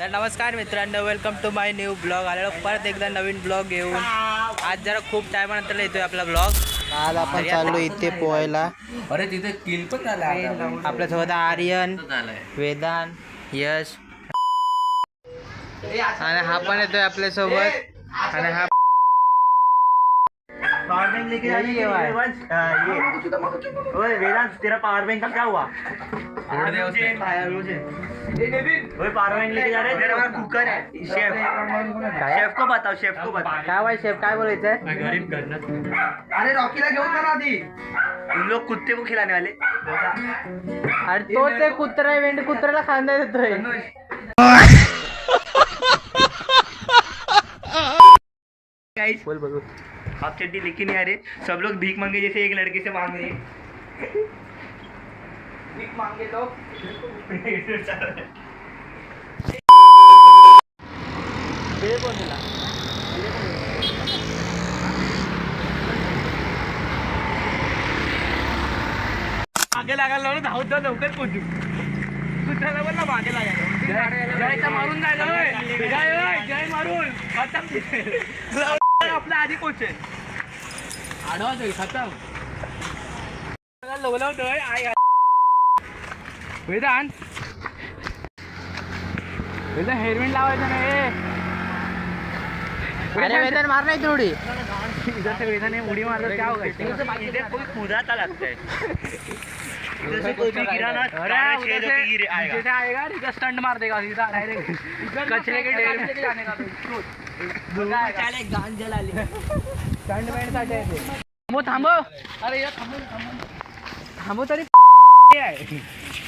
तर नमस्कार मित्रांनो, welcome to my new blog. आलेलो परत एकदा नवीन ब्लॉग घेऊन. आज जरा खूप टायमानंतर येतोय आपला ब्लॉग. आज आपण चाललो इथे पोहायला. अरे तिथे किल पण झालाय आपल्यासोबत आर्यन, वेदांत, यश आणि हा पण येतोय आपल्यासोबत. आणि हा पावर बैंक लेके जाने के लिए वंश ये ओए वेदांत तेरा पावर बैंक का क्या हुआ? फोड़ दिया उसने। ओए पावर बैंक लेके जा रहे हैं, तेरा वहाँ कुकर है शेफ शेफ को बताओ काय वाय शेफ काय बोलायचंय? गरीब करना अरे रॉकीला घेऊन जा ना आधी. उन लोग कुत्ते को खिलाने वाले. अरे तो ते कुत्रा वेंड कुत्र्याला खांदा देतोय. गाइस बोल बोल. आप चड्डी लेके नहीं आ रहे, सब लोग भीख मांगे जैसे एक लड़के से मांग रहे हैं. भीख मांगे लोग. मागे लागायला धावत जाऊ लवकर पोहोचू. कुत्र्याला पण मागे लागायला जयचा मारून जायला. जय मारून खतम. आपला आधी पोहोचेल. आडवा जाईल खतम. लवलवतोय आई. वेदांत हेल्मेट लावायचं नाही. अरे वेदांत मार नाही थोडी. इधर से वेदांत ने उडी मारलं क्या होगा? इधर कोई कूदाता लगता है. इधर से कोई भी गिरा ना छेद होके गिरे आएगा. जैसे आएगा इधर स्टंट मार देगा सीधा डायरेक्ट कचरे के ढेर में जाने का. तो गान जला ले. स्टंट मॅन साठी आहे ते. थांबो. अरे यार थांबो तरी आहे.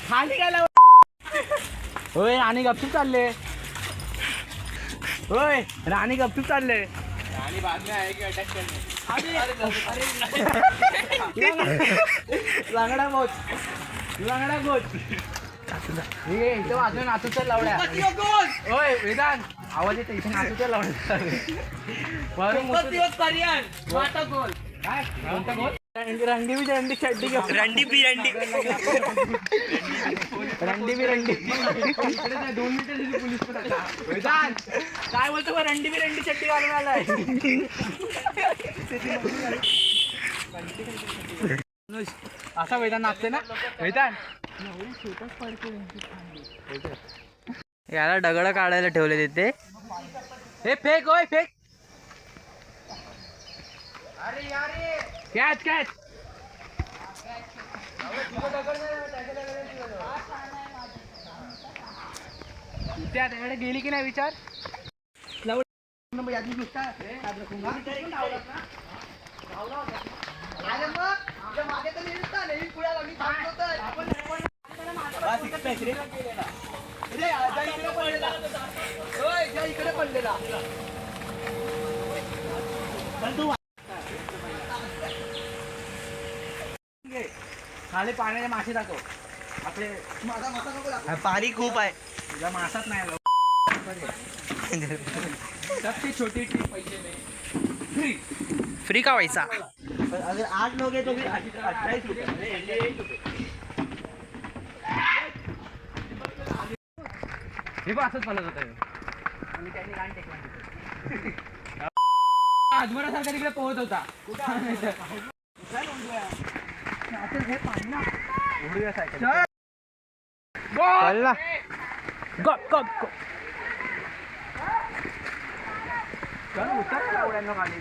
खाली गेला. होय आणि गपचूप चालले. होय राणी गपचूप चालले. राणी बाद में आएगी अटॅक करने. लंगडा गोच लंगडा गोच. इथे वाजून नाचूच्या लावड्या. होय वेदांत आवाज येते इथे नाचूच्या लावड्या. काय कोणता गोल? रंडी बी रंडी चड्डी घेऊ. रंडी बी रंडी. रंडी बी रंडी. 2 मिनिटं पोलीस वेदांत काय बोलतो? रंडी बी रंडी चड्डी घालून आलाय. असा वेदांत नाचते ना. वेदांत याला दगड काढायला ठेवले तिथे. हे फेक होय फेक. Catch catch. त्याकडे गेली की नाही विचार. इकडे पडलेला. खाली पाण्याचे मासे दाखव. आपले पाणी खूप आहे. तुझ्या मासात नाही. सबसे छोटी ट्रिप पैसे में फ्री का पैसा. अगर 8 लोग हैं तो फिर 28 रुपये. हे पण असंच म्हणत होतं. आणि त्यांनी गाण टेकला. आजमरासारखा तिकडे पोहत होता. हे पाणी ना पाणी.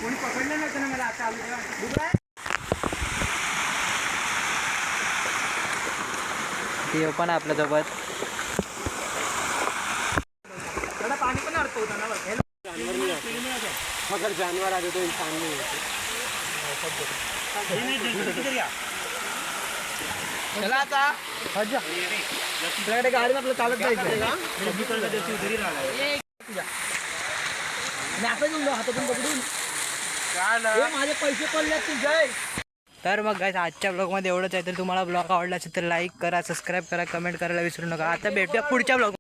कोणी पकडलं नव्हतं ना मला. आता ते पण आपल्यासोबत पाणी पण अर्थ होता ना. मगर जानवर आते तो इंसान नहीं होते. चला आता आपल्याकडे गाडी आपलं चालत जायचं. हातातून पकडून माझे पैसे पडले तुझे. तर मग गाइस आजच्या ब्लॉगमध्ये एवढंच आहे. तर तुम्हाला ब्लॉग आवडला असेल तर लाईक करा, सबस्क्राईब करा, कमेंट करायला विसरू नका. आता भेटूया पुढच्या ब्लॉग.